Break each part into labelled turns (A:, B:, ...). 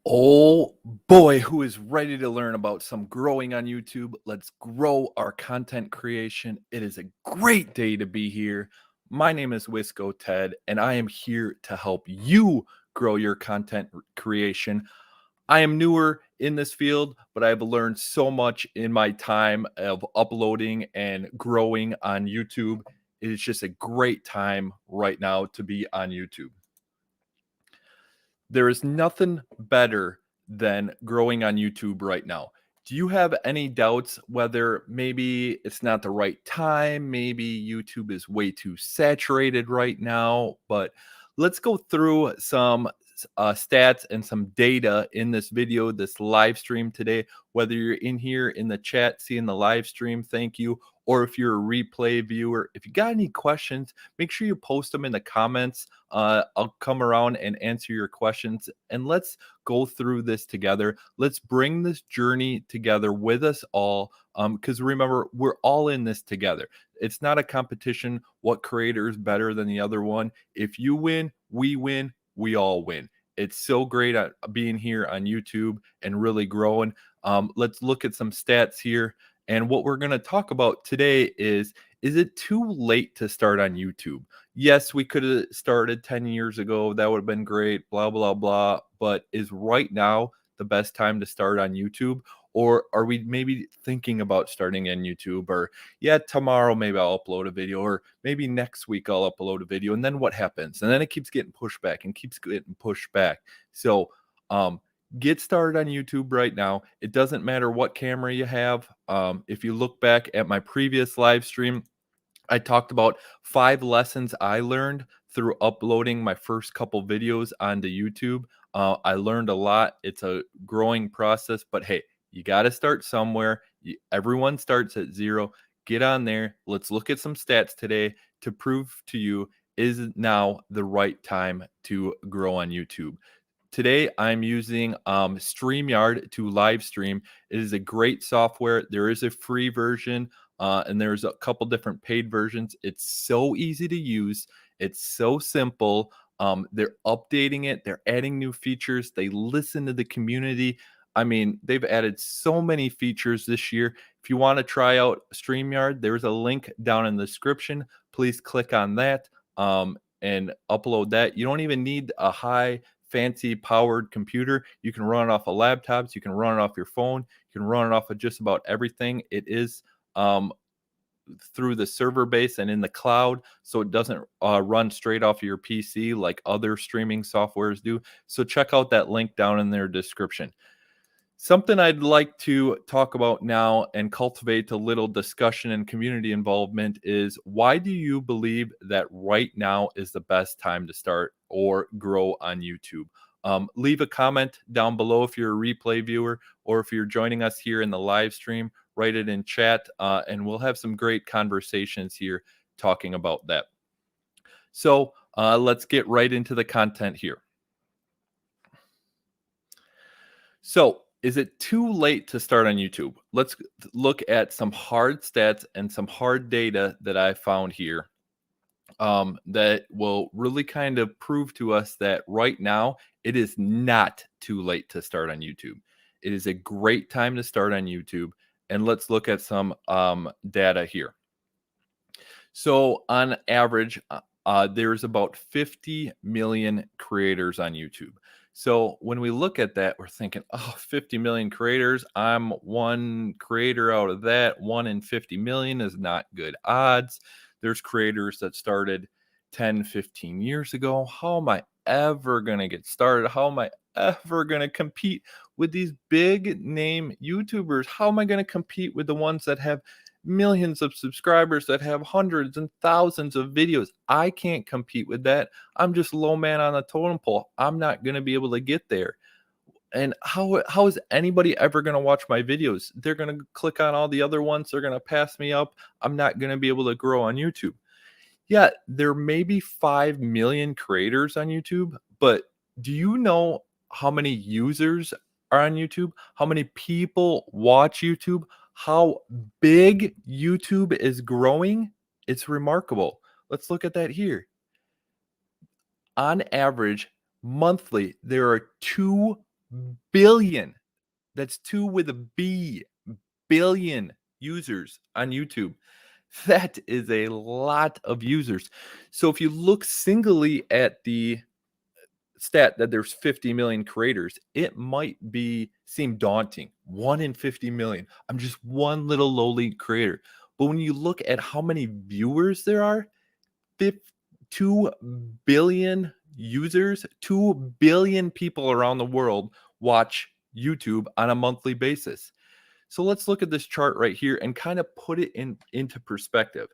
A: Oh boy, who is ready to learn about some growing on YouTube? Let's grow our content creation. It is a great day to be here. My name is 𝐒𝐓𝐑𝐄𝐀, and I am here to help you grow your content creation. I am newer in this field, but I've learned so much in my time of uploading and growing on YouTube. It is just a great time right now to be on YouTube. There is nothing better than growing on YouTube right now. Do you have any doubts whether maybe it's not the right time? Maybe YouTube is way too saturated right now. But let's go through some stats and some data in this video, this live stream today. Whether you're in here in the chat seeing the live stream, thank you. Or if you're a replay viewer, if you got any questions, make sure you post them in the comments. I'll come around and answer your questions, and let's go through this together. Let's bring this journey together with us all, because remember, we're all in this together. It's not a competition. What creator is better than the other one? If you win, we all win. It's so great at being here on YouTube and really growing. Let's look at some stats here. And what we're going to talk about today is it too late to start on YouTube? Yes, we could have started 10 years ago. That would have been great, blah, blah, blah. But is right now the best time to start on YouTube? Or are we maybe thinking about starting on YouTube? Or, yeah, tomorrow maybe I'll upload a video. Or maybe next week I'll upload a video. And then what happens? And then it keeps getting pushed back and keeps getting pushed back. So, get started on YouTube right now. It doesn't matter what camera you have. If you look back at my previous live stream, I talked about 5 lessons I learned through uploading my first couple videos onto YouTube. I learned a lot. It's a growing process, but hey, you got to start somewhere. Everyone starts at zero. Get on there. Let's look at some stats today to prove to you is now the right time to grow on YouTube. Today, I'm using StreamYard to live stream. It is a great software. There is a free version, and there's a couple different paid versions. It's so easy to use. It's so simple. They're updating it. They're adding new features. They listen to the community. I mean, they've added so many features this year. If you want to try out StreamYard, there's a link down in the description. Please click on that and upload that. You don't even need a high fancy powered computer. You can run it off of laptops. You can run it off your phone. You can run it off of just about everything. It is through the server base and in the cloud, so it doesn't run straight off of your PC like other streaming softwares do. So check out that link down in their description. Something I'd like to talk about now and cultivate a little discussion and community involvement is, why do you believe that right now is the best time to start or grow on YouTube? Leave a comment down below if you're a replay viewer, or if you're joining us here in the live stream, write it in chat, and we'll have some great conversations here talking about that. So let's get right into the content here. So, is it too late to start on YouTube? Let's look at some hard stats and some hard data that I found here that will really kind of prove to us that right now it is not too late to start on YouTube. It is a great time to start on YouTube. And let's look at some data here. So, on average, there's about 50 million creators on YouTube. So when we look at that, we're thinking, oh, 50 million creators. I'm one creator out of that. 1 in 50 million is not good odds. There's creators that started 10, 15 years ago. How am I ever going to get started? How am I ever going to compete with these big name YouTubers? How am I going to compete with the ones that have millions of subscribers, that have hundreds and thousands of videos? I can't compete with that. I'm just low man on the totem pole. I'm not going to be able to get there. And how is anybody ever going to watch my videos? They're going to click on all the other ones. They're going to pass me up. I'm not going to be able to grow on YouTube. Yeah, there may be 5 million creators on YouTube, but do you know how many users are on YouTube? How many people watch YouTube? How big YouTube is growing? It's remarkable. Let's look at that here. On average, monthly, there are 2 billion. That's 2 with a B, billion users on YouTube. That is a lot of users. So if you look singly at the stat that there's 50 million creators, it might seem daunting. 1 in 50 million. I'm just one little lowly creator. But when you look at how many viewers there are, 2 billion users, 2 billion people around the world watch YouTube on a monthly basis. So let's look at this chart right here and kind of put it into perspective.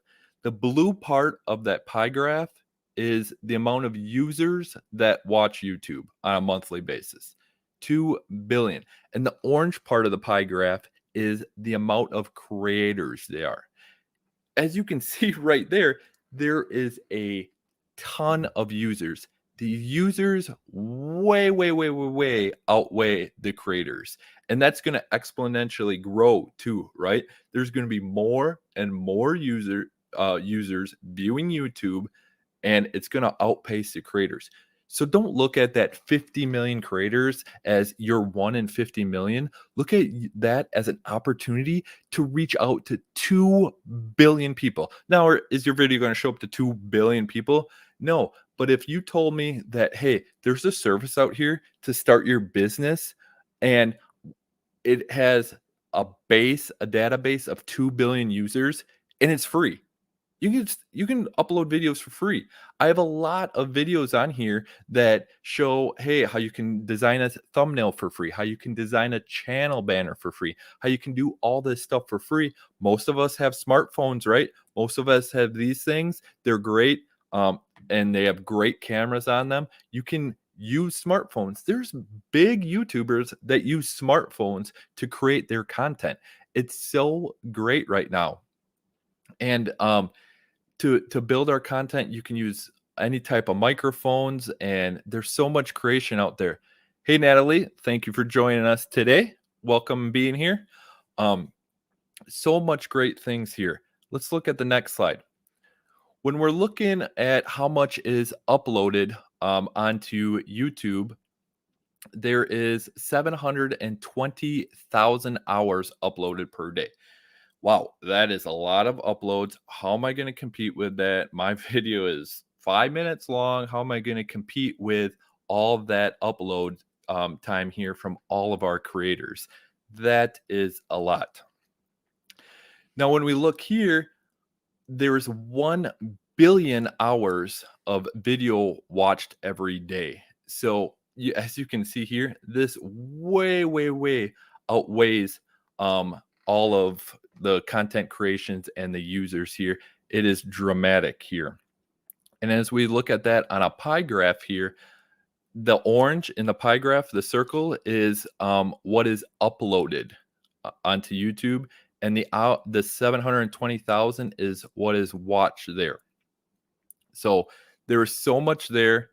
A: The blue part of that pie graph is the amount of users that watch YouTube on a monthly basis, 2 billion. And the orange part of the pie graph is the amount of creators they are. As you can see right there, there is a ton of users. The users way outweigh the creators. And that's going to exponentially grow too, right? There's going to be more and more users viewing YouTube, and it's going to outpace the creators. So don't look at that 50 million creators as you're 1 in 50 million. Look at that as an opportunity to reach out to 2 billion people. Now, is your video going to show up to 2 billion people? No. But if you told me that, hey, there's a service out here to start your business, and it has a database of 2 billion users, and it's free. You can upload videos for free. I have a lot of videos on here that show, hey, how you can design a thumbnail for free, how you can design a channel banner for free, how you can do all this stuff for free. Most of us have smartphones, right? Most of us have these things. They're great, and they have great cameras on them. You can use smartphones. There's big YouTubers that use smartphones to create their content. It's so great right now. And to build our content, you can use any type of microphones, and there's so much creation out there. Hey, Natalie, thank you for joining us today. Welcome being here. So much great things here. Let's look at the next slide. When we're looking at how much is uploaded onto YouTube, there is 720,000 hours uploaded per day. Wow, that is a lot of uploads. How am I going to compete with that? My video is 5 minutes long. How am I going to compete with all that upload time here from all of our creators? That is a lot. Now, when we look here, there is 1 billion hours of video watched every day. So as you can see here, this way outweighs all of the content creations and the users here. It is dramatic here. And as we look at that on a pie graph here, the orange in the pie graph, the circle, is what is uploaded onto YouTube, and the 720,000 is what is watched there. So there is so much there.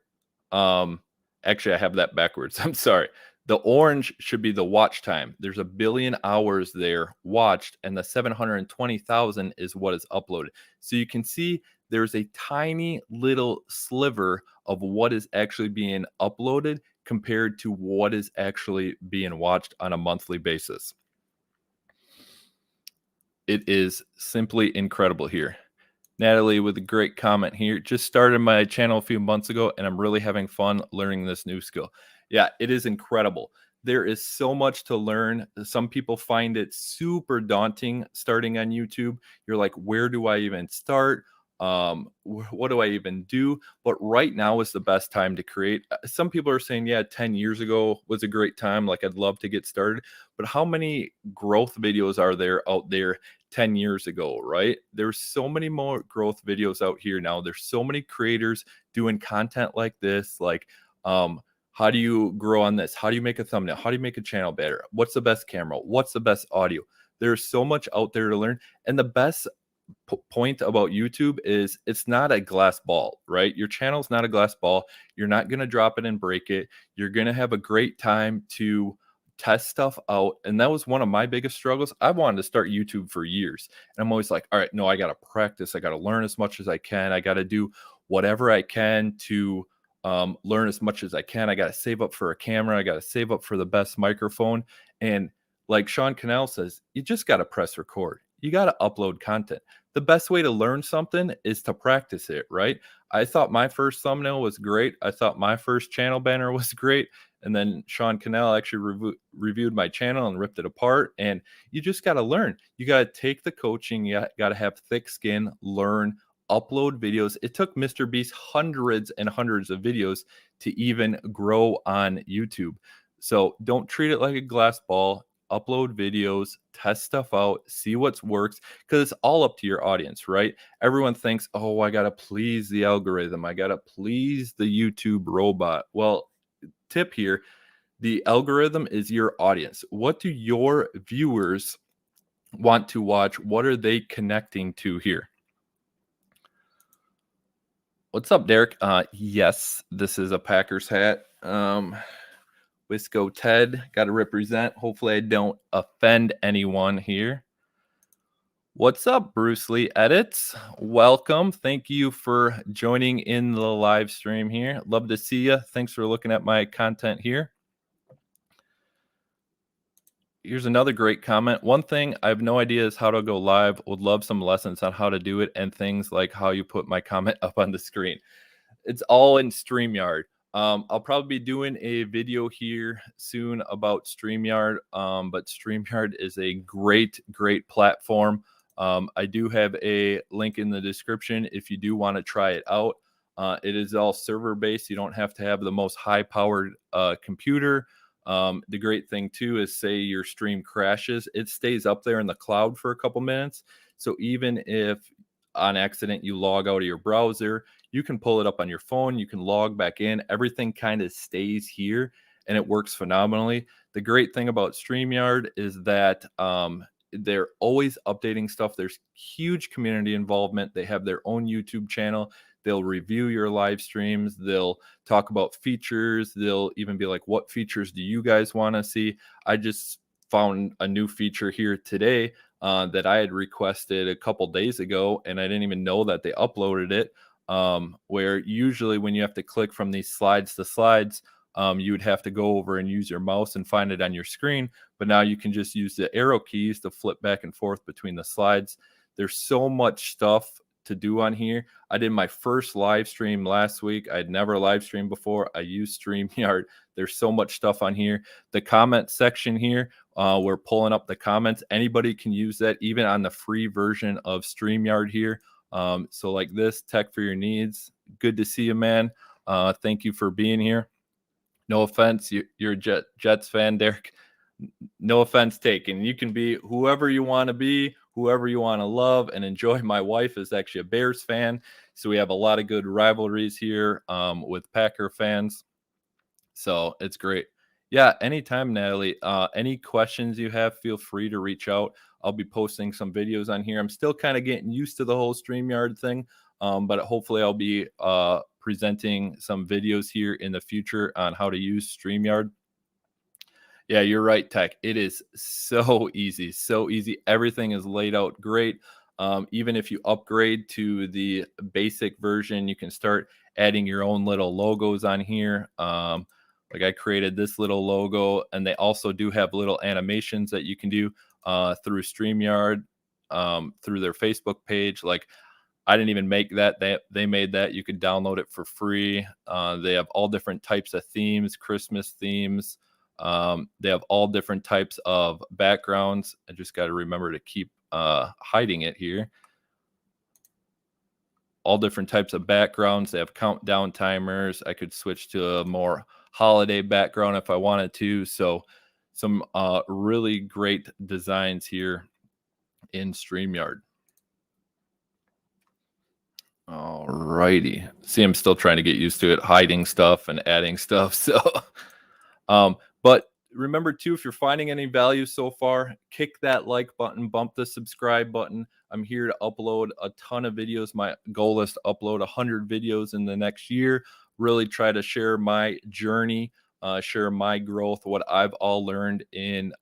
A: Actually, I have that backwards. I'm sorry. The orange should be the watch time. There's 1 billion hours there watched, and the 720,000 is what is uploaded. So you can see there's a tiny little sliver of what is actually being uploaded compared to what is actually being watched on a monthly basis. It is simply incredible here. Natalie with a great comment here. Just started my channel a few months ago, and I'm really having fun learning this new skill. Yeah, it is incredible. There is so much to learn. Some people find it super daunting starting on YouTube. You're like, where do I even start? What do I even do? But right now is the best time to create. Some people are saying, yeah, 10 years ago was a great time. Like, I'd love to get started. But how many growth videos are there out there 10 years ago, right? There's so many more growth videos out here now. There's so many creators doing content like this, like how do you grow on this? How do you make a thumbnail? How do you make a channel better? What's the best camera? What's the best audio? There's so much out there to learn. And the best point about YouTube is it's not a glass ball, right? Your channel's not a glass ball. You're not going to drop it and break it. You're going to have a great time to test stuff out. And that was one of my biggest struggles. I wanted to start YouTube for years. And I'm always like, all right, no, I got to practice. I got to learn as much as I can. I got to do whatever I can to learn as much as I can. I got to save up for a camera. I got to save up for the best microphone. And like Sean Cannell says, you just got to press record. You got to upload content. The best way to learn something is to practice it, right? I thought my first thumbnail was great. I thought my first channel banner was great. And then Sean Cannell actually reviewed my channel and ripped it apart. And you just got to learn. You got to take the coaching. You got to have thick skin, learn, upload videos. It took Mr. Beast hundreds and hundreds of videos to even grow on YouTube. So don't treat it like a glass ball. Upload videos, test stuff out, see what works, because it's all up to your audience, right? Everyone thinks, oh, I got to please the algorithm. I got to please the YouTube robot. Well, tip here, the algorithm is your audience. What do your viewers want to watch? What are they connecting to here? What's up, Derek? Yes, this is a Packers hat. Wisco Ted, got to represent. Hopefully I don't offend anyone here. What's up, Bruce Lee Edits? Welcome. Thank you for joining in the live stream here. Love to see you. Thanks for looking at my content here. Here's another great comment. One thing I have no idea is how to go live. Would love some lessons on how to do it and things like how you put my comment up on the screen. It's all in StreamYard. I'll probably be doing a video here soon about StreamYard, but StreamYard is a great, great platform. I do have a link in the description if you do want to try it out. It is all server-based. You don't have to have the most high-powered computer. The great thing, too, is say your stream crashes, it stays up there in the cloud for a couple minutes. So even if on accident you log out of your browser, you can pull it up on your phone, you can log back in, everything kind of stays here and it works phenomenally. The great thing about StreamYard is that they're always updating stuff. There's huge community involvement. They have their own YouTube channel. They'll review your live streams. They'll talk about features. They'll even be like, what features do you guys want to see? I just found a new feature here today that I had requested a couple days ago, and I didn't even know that they uploaded it, where usually when you have to click from these slides to slides, you would have to go over and use your mouse and find it on your screen. But now you can just use the arrow keys to flip back and forth between the slides. There's so much stuff to do on here. I did my first live stream last week. I'd never live streamed before. I used StreamYard. There's so much stuff on here. The comment section here, we're pulling up the comments. Anybody can use that, even on the free version of StreamYard here. So like this, tech for your needs. Good to see you, man. Thank you for being here. No offense, you're a Jets fan, Derek. No offense taken. You can be whoever you want to be, whoever you want to love and enjoy. My wife is actually a Bears fan, so we have a lot of good rivalries here with Packer fans. So it's great. Yeah, anytime, Natalie. Any questions you have, feel free to reach out. I'll be posting some videos on here. I'm still kind of getting used to the whole StreamYard thing, but hopefully I'll be presenting some videos here in the future on how to use StreamYard. Yeah, you're right, Tech. It is so easy, so easy. Everything is laid out great. Even if you upgrade to the basic version, you can start adding your own little logos on here. Like I created this little logo, and they also do have little animations that you can do through StreamYard, through their Facebook page. Like I didn't even make that. They made that. You could download it for free. They have all different types of themes, Christmas themes. They have all different types of backgrounds. I just got to remember to keep hiding it here. All different types of backgrounds. They have countdown timers. I could switch to a more holiday background if I wanted to. So some really great designs here in StreamYard. All righty. See, I'm still trying to get used to it, hiding stuff and adding stuff. So, but remember too, if you're finding any value so far, kick that like button, bump the subscribe button. I'm here to upload a ton of videos. My goal is to upload 100 videos in the next year. Really try to share my journey, share my growth, what I've all learned in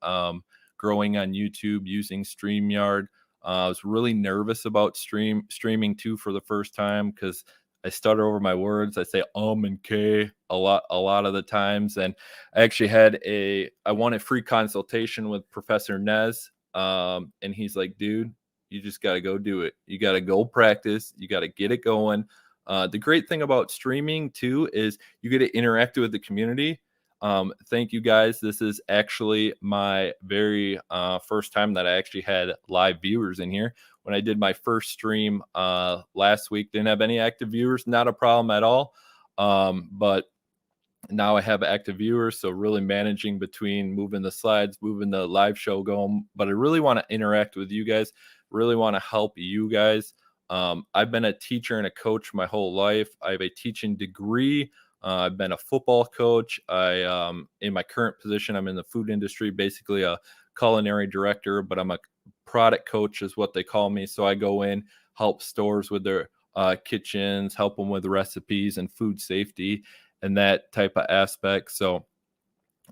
A: growing on YouTube using StreamYard. I was really nervous about streaming too for the first time because I stutter over my words. I say and K a lot of the times. And I actually I won a free consultation with Professor Nez. And he's like, dude, you just got to go do it. You got to go practice. You got to get it going. The great thing about streaming too is you get to interact with the community. Thank you guys. This is actually my very first time that I actually had live viewers in here. When I did my first stream last week, didn't have any active viewers, not a problem at all. But now I have active viewers, so really managing between moving the slides, moving the live show going. But I really want to interact with you guys, really want to help you guys. I've been a teacher and a coach my whole life. I have a teaching degree. I've been a football coach. In my current position, I'm in the food industry, basically a culinary director, but I'm a product coach is what they call me. So I go in, help stores with their kitchens, help them with recipes and food safety and that type of aspect. So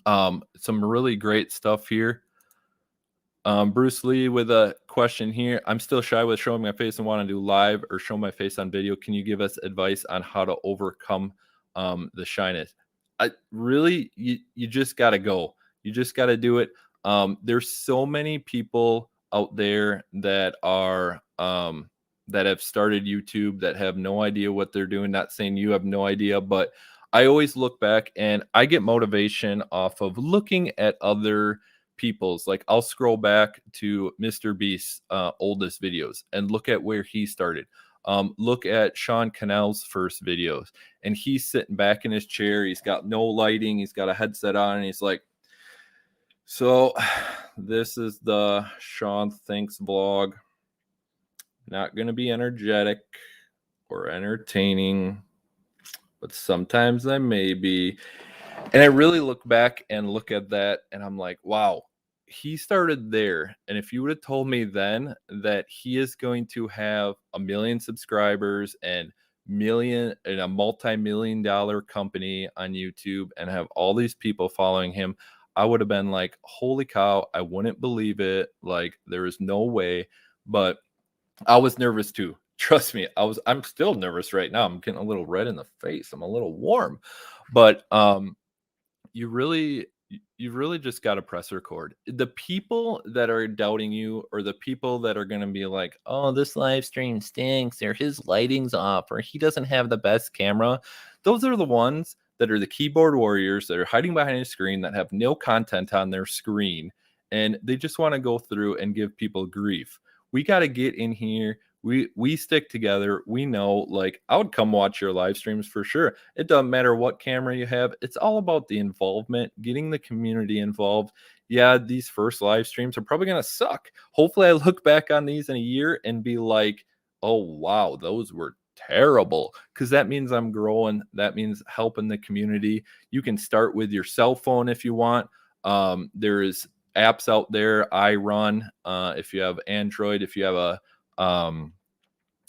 A: some really great stuff here. Bruce Lee with a question here. I'm still shy with showing my face and want to do live or show my face on video. Can you give us advice on how to overcome the shyness? You just got to go. You just got to do it. There's so many people out there that are that have started YouTube that have no idea what they're doing. Not saying you have no idea, but I always look back and I get motivation off of looking at other people's. Like I'll scroll back to Mr. Beast's oldest videos and look at where he started. Look at Sean Cannell's first videos, and he's sitting back in his chair. He's got no lighting. He's got a headset on, and he's like, so this is the Sean Thinks vlog. Not going to be energetic or entertaining, but sometimes I may be. And I really look back and look at that, and I'm like, wow, he started there. And if you would have told me then that he is going to have 1 million subscribers and a multi-million-dollar company on YouTube and have all these people following him, I would have been like, holy cow, I wouldn't believe it. Like, there is no way. But I was nervous too. Trust me, I'm still nervous right now. I'm getting a little red in the face. I'm a little warm. But you really just got to press record. The people that are doubting you, or the people that are going to be like, oh, this live stream stinks, or his lighting's off, or he doesn't have the best camera, those are the ones that are the keyboard warriors that are hiding behind a screen, that have no content on their screen, and they just want to go through and give people grief. We got to get in here. We stick together. We know, like, I would come watch your live streams for sure. It doesn't matter what camera you have. It's all about the involvement, getting the community involved. Yeah, these first live streams are probably going to suck. Hopefully I look back on these in a year and be like, oh, wow, those were terrible, because that means I'm growing. That means helping the community. You can start with your cell phone if you want. There is apps out there. I run, if you have Android, if you have a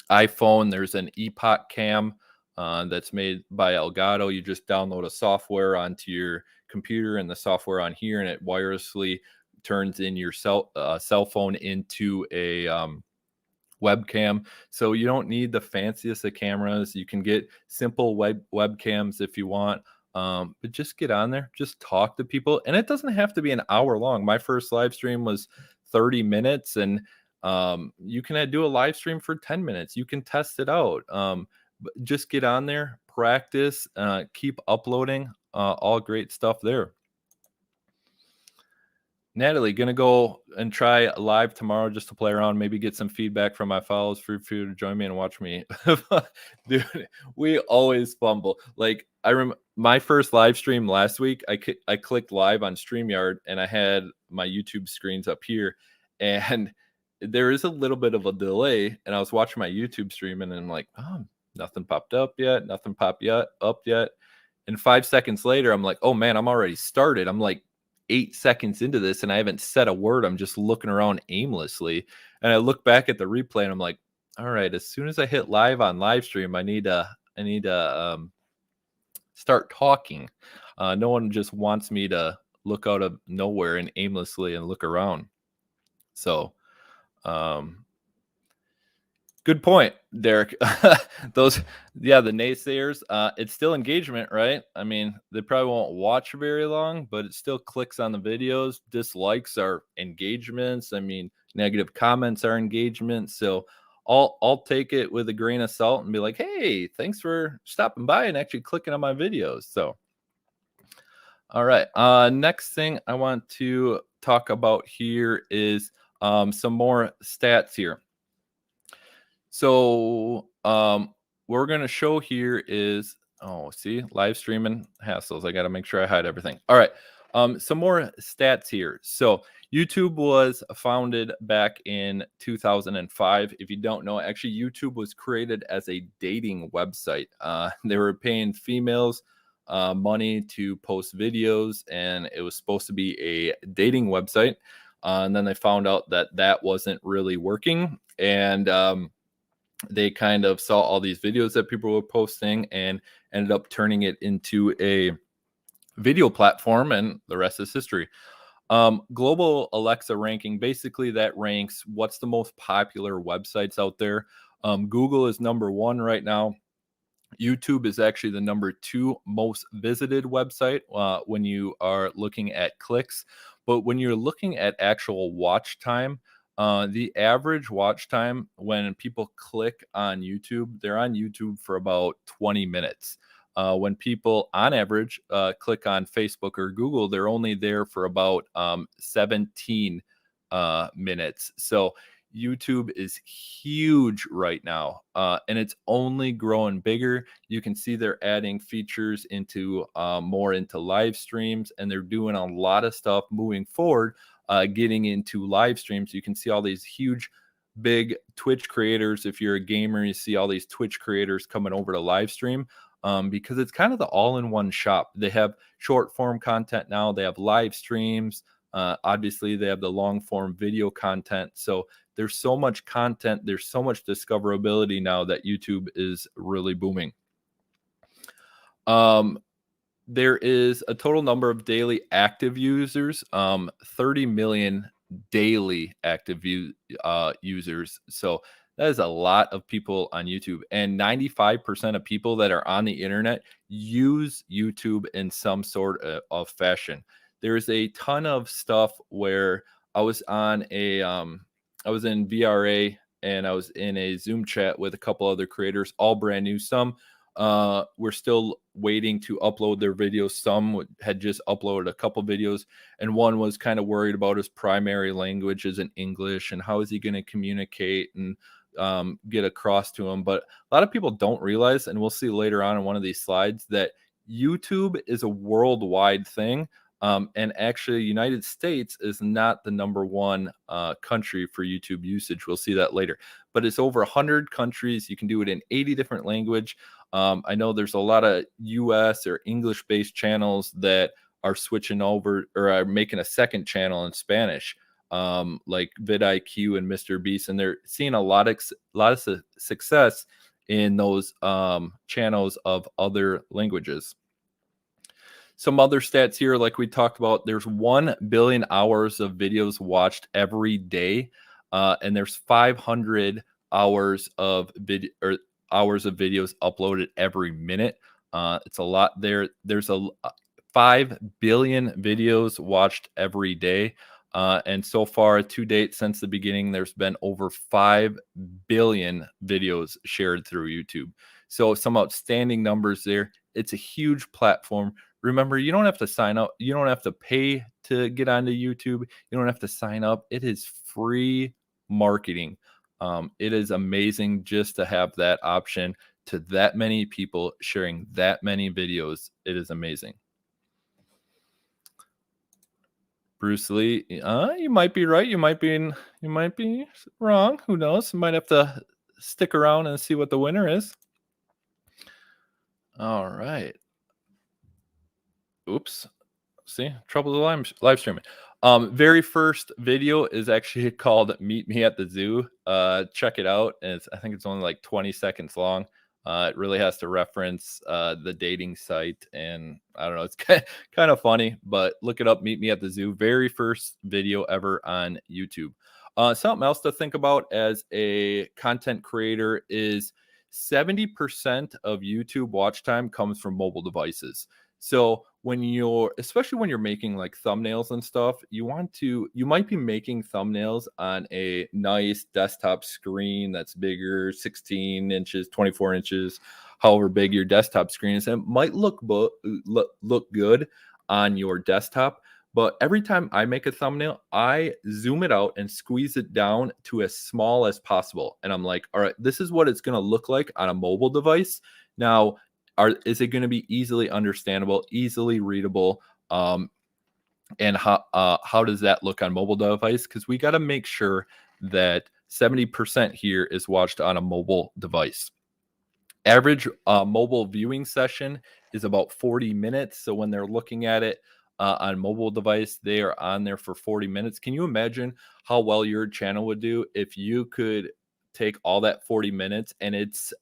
A: iPhone, there's an epoch cam that's made by Elgato. You just download a software onto your computer and the software on here, and it wirelessly turns in your cell phone into a webcam. So you don't need the fanciest of cameras. You can get simple webcams if you want. But just get on there, just talk to people, and it doesn't have to be an hour long. My first live stream was 30 minutes, and you can do a live stream for 10 minutes. You can test it out. But just get on there, practice, keep uploading, all great stuff there. Natalie, gonna go and try live tomorrow just to play around, maybe get some feedback from my followers. For you to join me and watch me. Dude, we always fumble. Like, I remember my first live stream last week, I clicked live on StreamYard, and I had my YouTube screens up here, and there is a little bit of a delay, and I was watching my YouTube stream, and I'm like, oh, nothing popped up yet, nothing popped up yet. And 5 seconds later, I'm like, oh man, I'm already started. I'm like 8 seconds into this, and I haven't said a word. I'm just looking around aimlessly. And I look back at the replay, and I'm like, all right, as soon as I hit live on live stream, I need to start talking. No one just wants me to look out of nowhere and aimlessly and look around. So Good point, Derek. Those, yeah, the naysayers. It's still engagement, right? I mean, they probably won't watch very long, but it still clicks on the videos. Dislikes are engagements. I mean, negative comments are engagement. So I'll take it with a grain of salt and be like, hey, thanks for stopping by and actually clicking on my videos. So, all right. Next thing I want to talk about here is some more stats here. So, what we're gonna show here is, oh, see, live streaming hassles. I got to make sure I hide everything. All right. Some more stats here. So, YouTube was founded back in 2005. If you don't know, actually, YouTube was created as a dating website. They were paying females money to post videos, and it was supposed to be a dating website. And then they found out that that wasn't really working, and they kind of saw all these videos that people were posting and ended up turning it into a video platform, and the rest is history. Global Alexa ranking, basically that ranks what's the most popular websites out there. Google is number one right now. YouTube is actually the number two most visited website when you are looking at clicks. But when you're looking at actual watch time, the average watch time when people click on YouTube, they're on YouTube for about 20 minutes. When people on average click on Facebook or Google, they're only there for about 17 minutes. So YouTube is huge right now, and it's only growing bigger. You can see they're adding features into more into live streams, and they're doing a lot of stuff moving forward, getting into live streams. You can see all these huge, big Twitch creators. If you're a gamer, you see all these Twitch creators coming over to live stream. Because it's kind of the all-in-one shop. They have short form content now. They have live streams. Obviously, they have the long form video content. So there's so much content. There's so much discoverability now that YouTube is really booming. There is a total number of daily active users, 30 million daily active users. So that is a lot of people on YouTube, and 95% of people that are on the internet use YouTube in some sort of fashion. There's a ton of stuff where I was on a, I was in VRA, and I was in a Zoom chat with a couple other creators, all brand new. Some we're still waiting to upload their videos. Some had just uploaded a couple videos, and one was kind of worried about his primary language isn't English and how is he going to communicate and get across to him. But a lot of people don't realize, and we'll see later on in one of these slides, that YouTube is a worldwide thing. And actually, United States is not the number one country for YouTube usage. We'll see that later. But it's over 100 countries. You can do it in 80 different language. I know there's a lot of US or English-based channels that are switching over or are making a second channel in Spanish, like vidIQ and Mr. Beast, and they're seeing a lot of success in those channels of other languages. Some other stats here, like we talked about, there's 1 billion hours of videos watched every day, and there's 500 hours of hours of videos uploaded every minute. It's a lot there. There's 5 billion videos watched every day. And so far to date, since the beginning, there's been over 5 billion videos shared through YouTube. So some outstanding numbers there. It's a huge platform. Remember, you don't have to sign up. You don't have to pay to get onto YouTube. You don't have to sign up. It is free marketing. It is amazing just to have that option to that many people sharing that many videos. It is amazing. Bruce Lee, you might be right. You might be wrong. Who knows? You might have to stick around and see what the winner is. All right. Oops. See, trouble with live streaming. Very first video is actually called "Meet Me at the Zoo." Check it out. And I think it's only like 20 seconds long. It really has to reference the dating site, and I don't know, it's kind of funny, but look it up. "Meet Me at the Zoo." Very first video ever on YouTube. Something else to think about as a content creator is 70% of YouTube watch time comes from mobile devices. So when you're, especially when you're making like thumbnails and stuff, you might be making thumbnails on a nice desktop screen that's bigger, 16 inches, 24 inches, however big your desktop screen is. And it might look good on your desktop, but every time I make a thumbnail, I zoom it out and squeeze it down to as small as possible. And I'm like, all right, this is what it's going to look like on a mobile device. Now, is it going to be easily understandable, easily readable? And how does that look on mobile device? Because we got to make sure that 70% here is watched on a mobile device. Average mobile viewing session is about 40 minutes. So when they're looking at it on mobile device, they are on there for 40 minutes. Can you imagine how well your channel would do if you could take all that 40 minutes and it's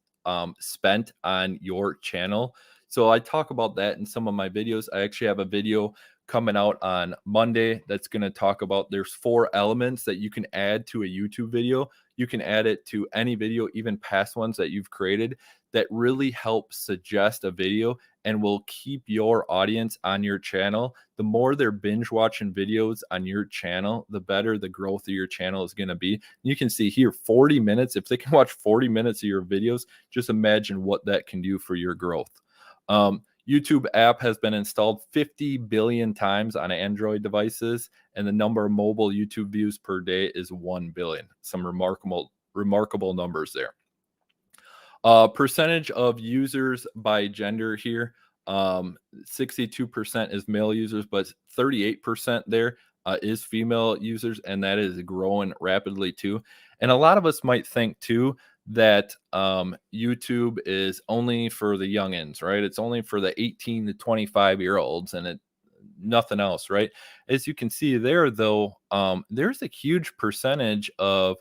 A: spent on your channel? So I talk about that in some of my videos. I actually have a video coming out on Monday that's going to talk about there's 4 elements that you can add to a YouTube video. You can add it to any video, even past ones that you've created, that really help suggest a video and will keep your audience on your channel. The more they're binge watching videos on your channel, the better the growth of your channel is going to be. You can see here 40 minutes. If they can watch 40 minutes of your videos, just imagine what that can do for your growth. YouTube app has been installed 50 billion times on Android devices, and the number of mobile YouTube views per day is 1 billion. Some remarkable numbers there. Percentage of users by gender here. 62% is male users, but 38% there is female users, and that is growing rapidly too. And a lot of us might think too that YouTube is only for the youngins, right? It's only for the 18 to 25-year-olds, and nothing else, right? As you can see there, though, there's a huge percentage of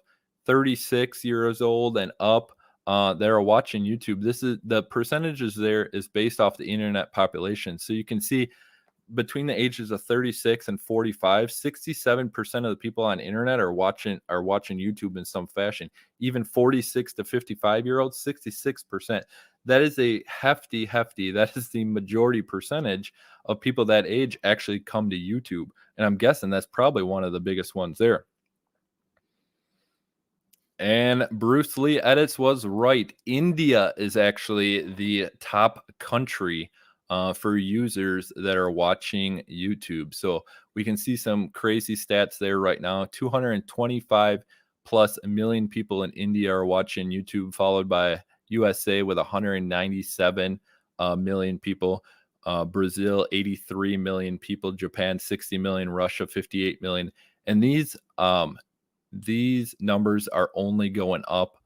A: 36 years old and up that are watching YouTube. This is the percentages there is based off the internet population. So you can see between the ages of 36 and 45, 67% of the people on internet are watching YouTube in some fashion. Even 46 to 55-year-olds, 66%. That is a hefty. That is the majority percentage of people that age actually come to YouTube. And I'm guessing that's probably one of the biggest ones there. And Bruce Lee edits was right. India is actually the top country for users that are watching YouTube. So we can see some crazy stats there right now. 225 plus million people in India are watching YouTube, followed by USA with 197 million people. Brazil, 83 million people. Japan, 60 million. Russia, 58 million. And these numbers are only going up.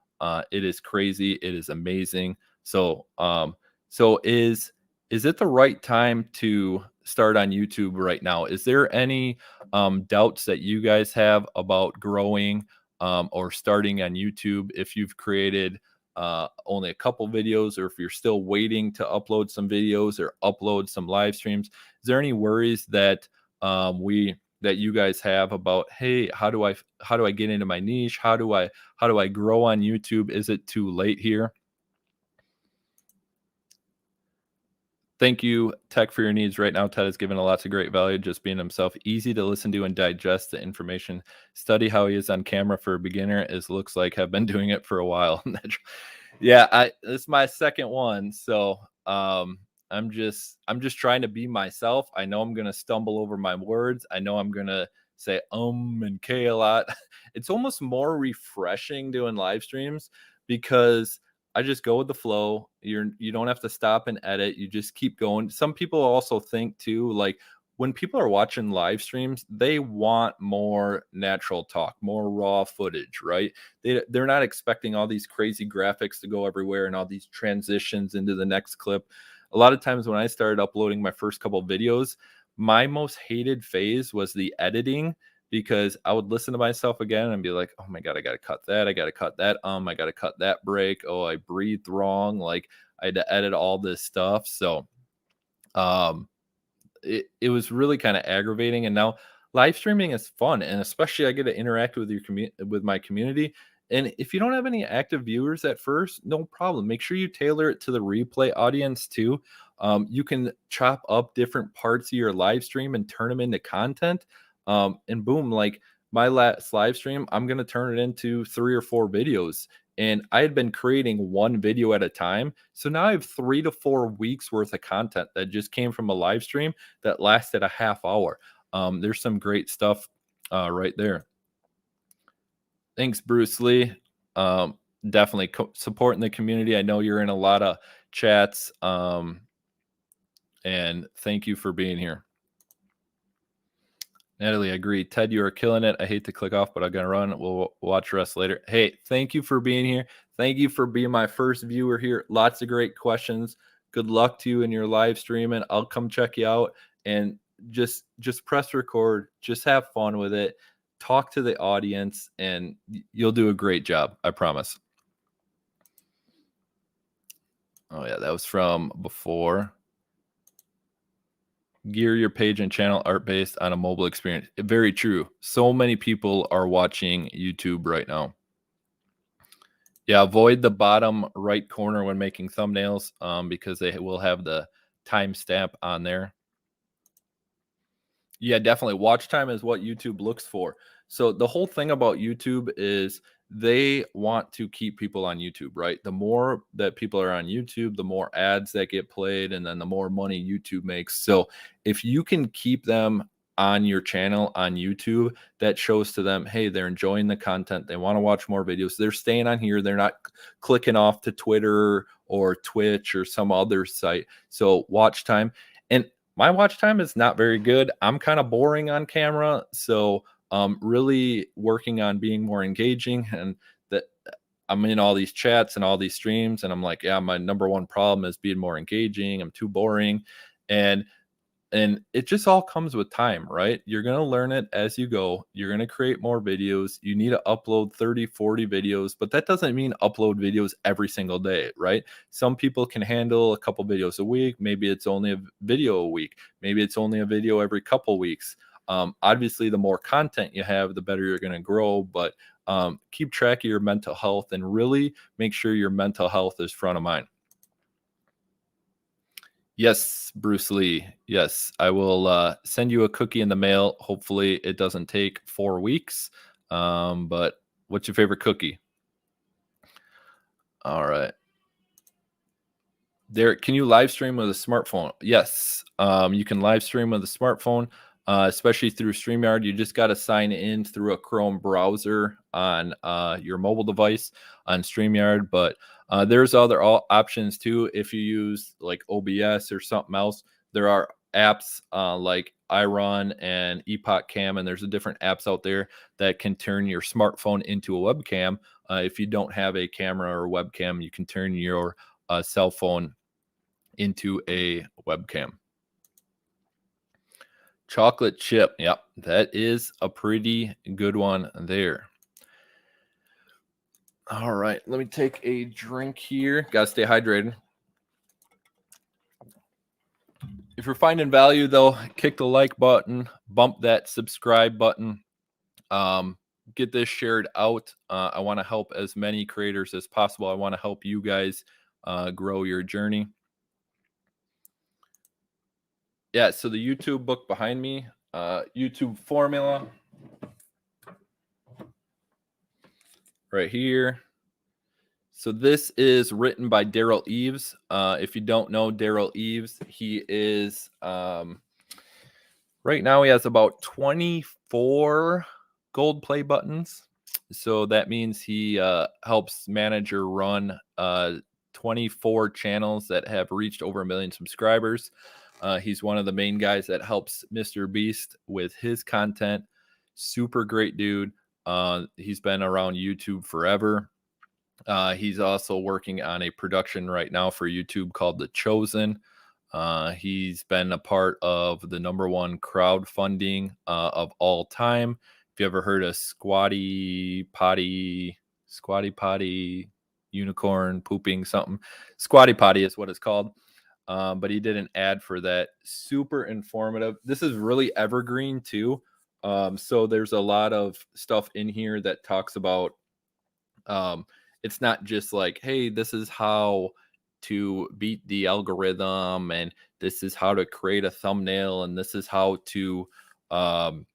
A: It is crazy. It is amazing. So is it the right time to start on YouTube right now? Is there any doubts that you guys have about growing or starting on YouTube if you've created only a couple videos, or if you're still waiting to upload some videos or upload some live streams? Is there any worries that that you guys have about, hey, how do I get into my niche? How do I grow on YouTube? Is it too late here? Thank you, Tech, for your needs right now. Ted has given a lots of great value, just being himself, easy to listen to and digest the information. Study how he is on camera for a beginner, as looks like have been doing it for a while. Yeah, this is my second one, so I'm just trying to be myself. I know I'm gonna stumble over my words. I know I'm gonna say and K a lot. It's almost more refreshing doing live streams because I just go with the flow. You don't have to stop and edit. You just keep going. Some people also think too, like when people are watching live streams, they want more natural talk, more raw footage, right? They're not expecting all these crazy graphics to go everywhere and all these transitions into the next clip. A lot of times when I started uploading my first couple of videos, my most hated phase was the editing, because I would listen to myself again and be like, oh my God, I got to cut that. I got to cut that. I got to cut that break. Oh, I breathed wrong. Like I had to edit all this stuff. So it was really kind of aggravating. And now live streaming is fun, and especially I get to interact with with my community. And if you don't have any active viewers at first, no problem. Make sure you tailor it to the replay audience too. You can chop up different parts of your live stream and turn them into content. And boom, like my last live stream, I'm gonna turn it into 3 or 4 videos. And I had been creating one video at a time. So now I have 3 to 4 weeks worth of content that just came from a live stream that lasted a half hour. There's some great stuff right there. Thanks, Bruce Lee. Definitely supporting the community. I know you're in a lot of chats. And thank you for being here. Natalie, I agree. Ted, you are killing it. I hate to click off, but I'm going to run. We'll watch the rest later. Hey, thank you for being here. Thank you for being my first viewer here. Lots of great questions. Good luck to you in your live streaming. I'll come check you out and just press record. Just have fun with it. Talk to the audience and you'll do a great job. I promise. Oh, yeah, that was from before. Gear your page and channel art based on a mobile experience. Very true. So many people are watching YouTube right now. Yeah, avoid the bottom right corner when making thumbnails because they will have the timestamp on there. Yeah, definitely. Watch time is what YouTube looks for. So the whole thing about YouTube is they want to keep people on YouTube, right? The more that people are on YouTube, the more ads that get played, and then the more money YouTube makes. So if you can keep them on your channel on YouTube, that shows to them, hey, they're enjoying the content. They want to watch more videos. They're staying on here. They're not clicking off to Twitter or Twitch or some other site. So watch time. And my watch time is not very good. I'm kind of boring on camera. So really working on being more engaging, and that I'm in all these chats and all these streams and I'm like, yeah, my number one problem is being more engaging. I'm too boring. And it just all comes with time, right? You're going to learn it as you go. You're going to create more videos. You need to upload 30, 40 videos, but that doesn't mean upload videos every single day, right? Some people can handle a couple videos a week. Maybe it's only a video a week. Maybe it's only a video every couple weeks. Obviously, the more content you have, the better you're going to grow, but keep track of your mental health and really make sure your mental health is front of mind. Yes, Bruce Lee. Yes, I will send you a cookie in the mail. Hopefully it doesn't take 4 weeks. But what's your favorite cookie? All right. Derek, can you live stream with a smartphone? Yes, you can live stream with a smartphone, especially through StreamYard. You just got to sign in through a Chrome browser on your mobile device on StreamYard. But there's other options too. If you use like OBS or something else, there are apps like iRun and Epoch Cam, and there's a different apps out there that can turn your smartphone into a webcam. If you don't have a camera or webcam, you can turn your cell phone into a webcam. Chocolate chip. Yep, that is a pretty good one there. All right, let me take a drink here. Got to stay hydrated. If you're finding value, though, kick the like button, bump that subscribe button. Get this shared out. I want to help as many creators as possible. I want to help you guys grow your journey. Yeah, so the YouTube book behind me, YouTube formula, right here. So this is written by Daryl Eves. If you don't know Daryl Eves, he is right now he has about 24 gold play buttons. So that means he helps manage or run 24 channels that have reached over 1 million subscribers. He's one of the main guys that helps Mr. Beast with his content. Super great dude. He's been around YouTube forever. He's also working on a production right now for YouTube called The Chosen. He's been a part of the #1 crowdfunding of all time. If you ever heard of Squatty Potty, unicorn pooping something, Squatty Potty is what it's called. But he did an ad for that. Super informative. This is really evergreen too. So there's a lot of stuff in here that talks about, it's not just like, hey, this is how to beat the algorithm, and this is how to create a thumbnail, and this is um,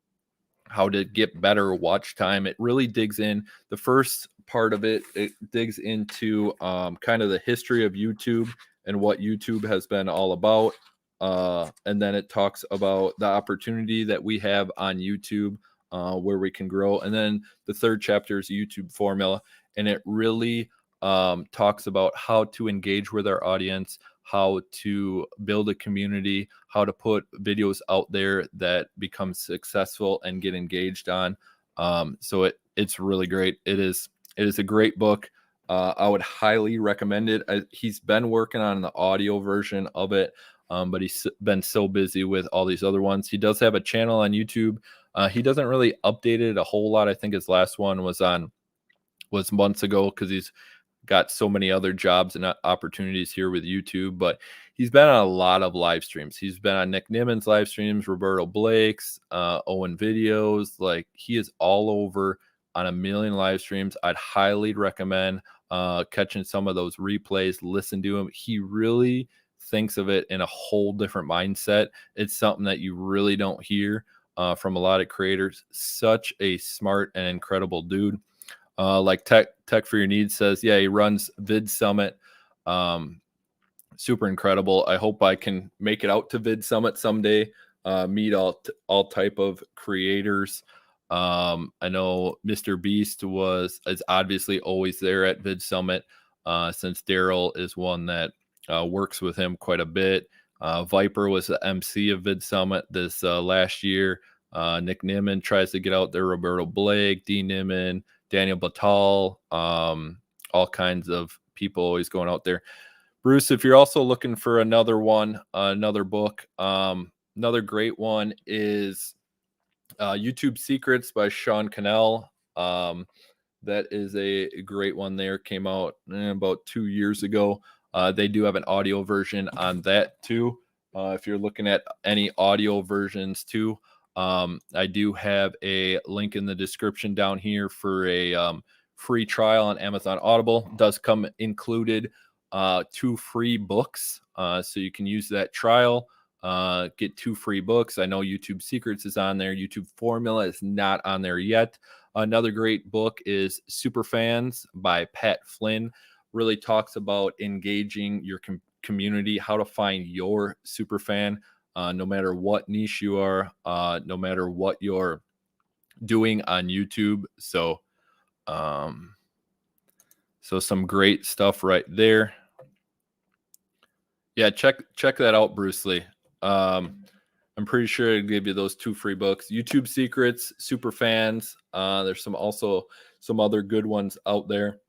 A: how to get better watch time. It really digs in. The first part of it, it digs into kind of the history of YouTube and what YouTube has been all about. And then it talks about the opportunity that we have on YouTube, where we can grow. And then the third chapter is YouTube formula. And it really talks about how to engage with our audience, how to build a community, how to put videos out there that become successful and get engaged on. So it's really great. It is a great book. I would highly recommend it. He's been working on the audio version of it, but he's been so busy with all these other ones. He does have a channel on YouTube. He doesn't really update it a whole lot. I think his last one was months ago, because he's got so many other jobs and opportunities here with YouTube. But he's been on a lot of live streams. He's been on Nick Nimmin's live streams, Roberto Blake's, Owen videos. Like, he is all over on a million live streams. I'd highly recommend catching some of those replays. Listen to him. He really thinks of it in a whole different mindset. It's something that you really don't hear from a lot of creators. Such a smart and incredible dude. Like Tech for Your Needs says, yeah, he runs Vid Summit. Super incredible. I hope I can make it out to Vid Summit someday. Meet all type of creators. I know Mr. Beast is obviously always there at Vid Summit, since Daryl is one that works with him quite a bit. Viper was the MC of Vid Summit this last year. Nick Nimmin tries to get out there. Roberto Blake, D. Nimmin, Daniel Batal, all kinds of people always going out there. Bruce, if you're also looking for another book, another great one is YouTube Secrets by Sean Cannell. That is a great one there. Came out about 2 years ago. They do have an audio version on that too. If you're looking at any audio versions too, I do have a link in the description down here for a free trial on Amazon Audible. Does come included 2 free books, so you can use that trial, get 2 free books. I know YouTube Secrets is on there. YouTube Formula is not on there yet. Another great book is Superfans by Pat Flynn. Really talks about engaging your community, how to find your superfan. No matter what niche you are, no matter what you're doing on YouTube. So some great stuff right there. Yeah, check that out, Bruce Lee. I'm pretty sure it'll give you those 2 free books. YouTube Secrets, Superfans. There's some other good ones out there.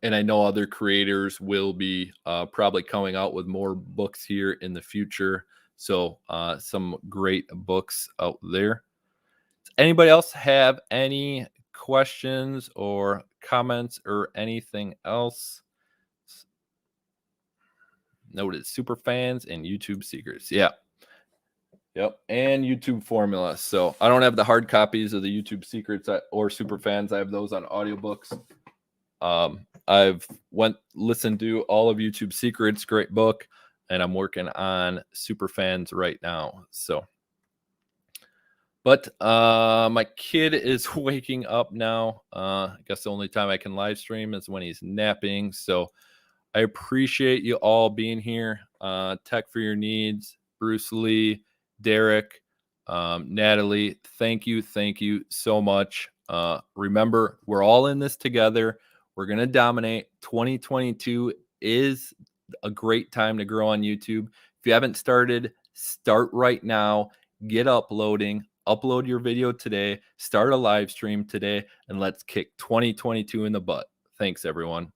A: And I know other creators will be probably coming out with more books here in the future. So some great books out there. Does anybody else have any questions or comments or anything else? Noted Superfans and YouTube Secrets. Yeah. Yep. And YouTube Formula. So I don't have the hard copies of the YouTube Secrets or Superfans. I have those on audiobooks. I've listened to all of YouTube Secrets, great book, and I'm working on Superfans right now. So, but my kid is waking up now. I guess the only time I can live stream is when he's napping. So I appreciate you all being here. Tech for Your Needs, Bruce Lee, Derek, Natalie, thank you so much. Remember, we're all in this together. We're going to dominate. 2022 is a great time to grow on YouTube. If you haven't started, start right now. Get uploading. Upload your video today. Start a live stream today, and let's kick 2022 in the butt. Thanks, everyone.